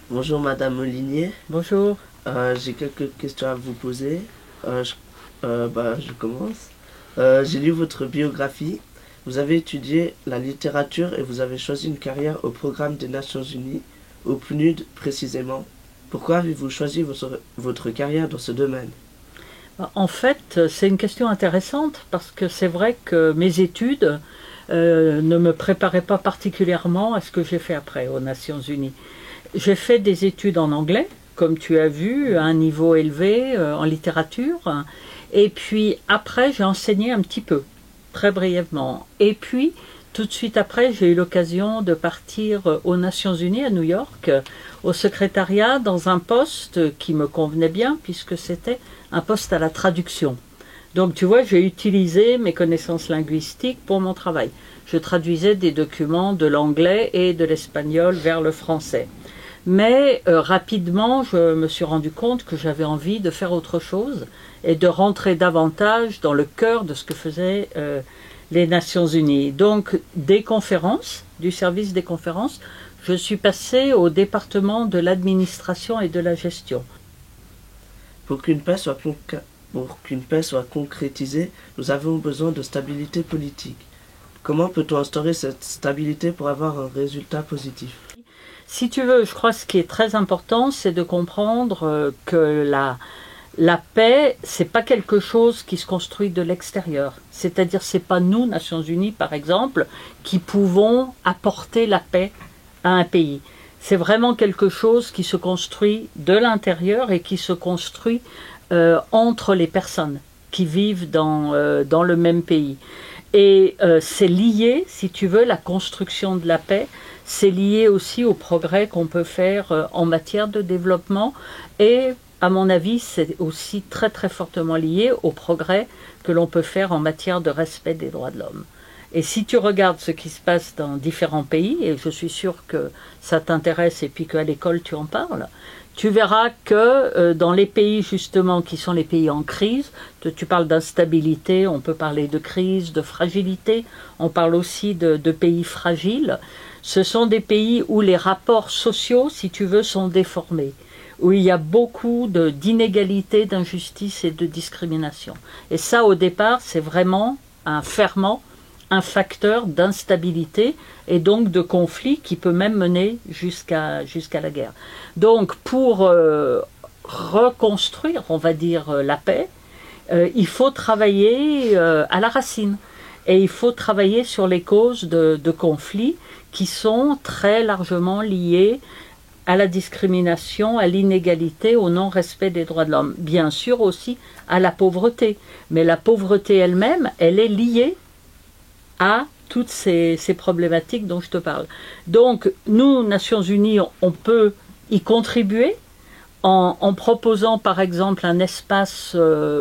Bonjour Madame Molinier. Bonjour. J'ai quelques questions à vous poser. Je commence. J'ai lu votre biographie. Vous avez étudié la littérature et vous avez choisi une carrière au programme des Nations Unies, au PNUD précisément. Pourquoi avez-vous choisi votre carrière dans ce domaine? En fait, c'est une question intéressante parce que c'est vrai que mes études ne me préparaient pas particulièrement à ce que j'ai fait après aux Nations Unies. J'ai fait des études en anglais, comme tu as vu, à un niveau élevé en littérature. Et puis après, j'ai enseigné un petit peu, très brièvement. Et puis, tout de suite après, j'ai eu l'occasion de partir aux Nations Unies à New York, au secrétariat, dans un poste qui me convenait bien, puisque c'était un poste à la traduction. Donc tu vois, j'ai utilisé mes connaissances linguistiques pour mon travail. Je traduisais des documents de l'anglais et de l'espagnol vers le français. Mais rapidement, je me suis rendu compte que j'avais envie de faire autre chose et de rentrer davantage dans le cœur de ce que faisaient les Nations Unies. Donc, des conférences, du service des conférences, je suis passée au département de l'administration et de la gestion. Pour qu'une paix soit concrétisée, nous avons besoin de stabilité politique. Comment peut-on instaurer cette stabilité pour avoir un résultat positif? Si tu veux, je crois que ce qui est très important, c'est de comprendre que la paix, c'est pas quelque chose qui se construit de l'extérieur. C'est-à-dire, c'est pas nous, Nations Unies, par exemple, qui pouvons apporter la paix à un pays. C'est vraiment quelque chose qui se construit de l'intérieur et qui se construit entre les personnes qui vivent dans le même pays. Et c'est lié, si tu veux, la construction de la paix, c'est lié aussi au progrès qu'on peut faire en matière de développement et à mon avis, c'est aussi très très fortement lié au progrès que l'on peut faire en matière de respect des droits de l'homme. Et si tu regardes ce qui se passe dans différents pays, et je suis sûre que ça t'intéresse et puis qu'à l'école tu en parles, tu verras que dans les pays justement qui sont les pays en crise, tu parles d'instabilité, on peut parler de crise, de fragilité, on parle aussi de pays fragiles, ce sont des pays où les rapports sociaux, si tu veux, sont déformés, où il y a beaucoup d'inégalités, d'injustice et de discrimination. Et ça, au départ, c'est vraiment un ferment, un facteur d'instabilité et donc de conflit qui peut même mener jusqu'à la guerre. Donc pour reconstruire, on va dire, la paix, il faut travailler à la racine. Et il faut travailler sur les causes de conflits qui sont très largement liées à la discrimination, à l'inégalité, au non-respect des droits de l'homme. Bien sûr aussi à la pauvreté. Mais la pauvreté elle-même, elle est liée à toutes ces problématiques dont je te parle. Donc, nous, Nations Unies, on peut y contribuer en proposant, par exemple, un espace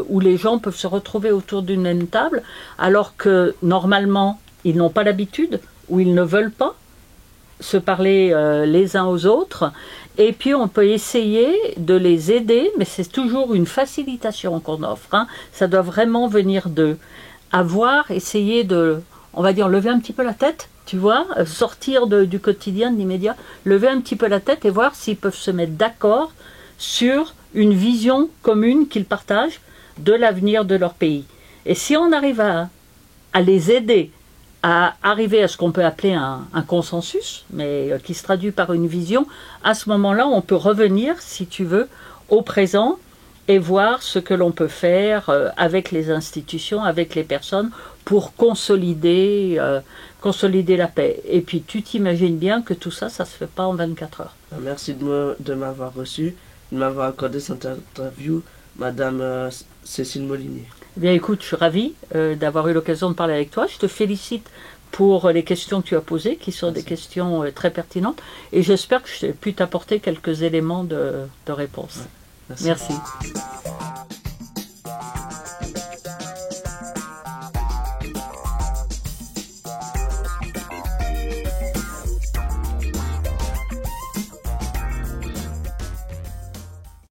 où les gens peuvent se retrouver autour d'une même table, alors que, normalement, ils n'ont pas l'habitude, ou ils ne veulent pas se parler les uns aux autres. Et puis, on peut essayer de les aider, mais c'est toujours une facilitation qu'on offre. Hein. Ça doit vraiment venir d'eux. Essayer de, on va dire, lever un petit peu la tête, tu vois, sortir du quotidien, de l'immédiat, lever un petit peu la tête et voir s'ils peuvent se mettre d'accord sur une vision commune qu'ils partagent de l'avenir de leur pays. Et si on arrive à les aider à arriver à ce qu'on peut appeler un consensus, mais qui se traduit par une vision, à ce moment-là, on peut revenir, si tu veux, au présent et voir ce que l'on peut faire avec les institutions, avec les personnes, pour consolider la paix. Et puis tu t'imagines bien que tout ça, ça ne se fait pas en 24 heures. Merci de m'avoir reçu, de m'avoir accordé cette interview, Madame Cécile Molinier. Eh bien écoute, je suis ravie d'avoir eu l'occasion de parler avec toi. Je te félicite pour les questions que tu as posées, qui sont des questions très pertinentes. Et j'espère que j'ai pu t'apporter quelques éléments de réponse. Ouais. Merci. Merci.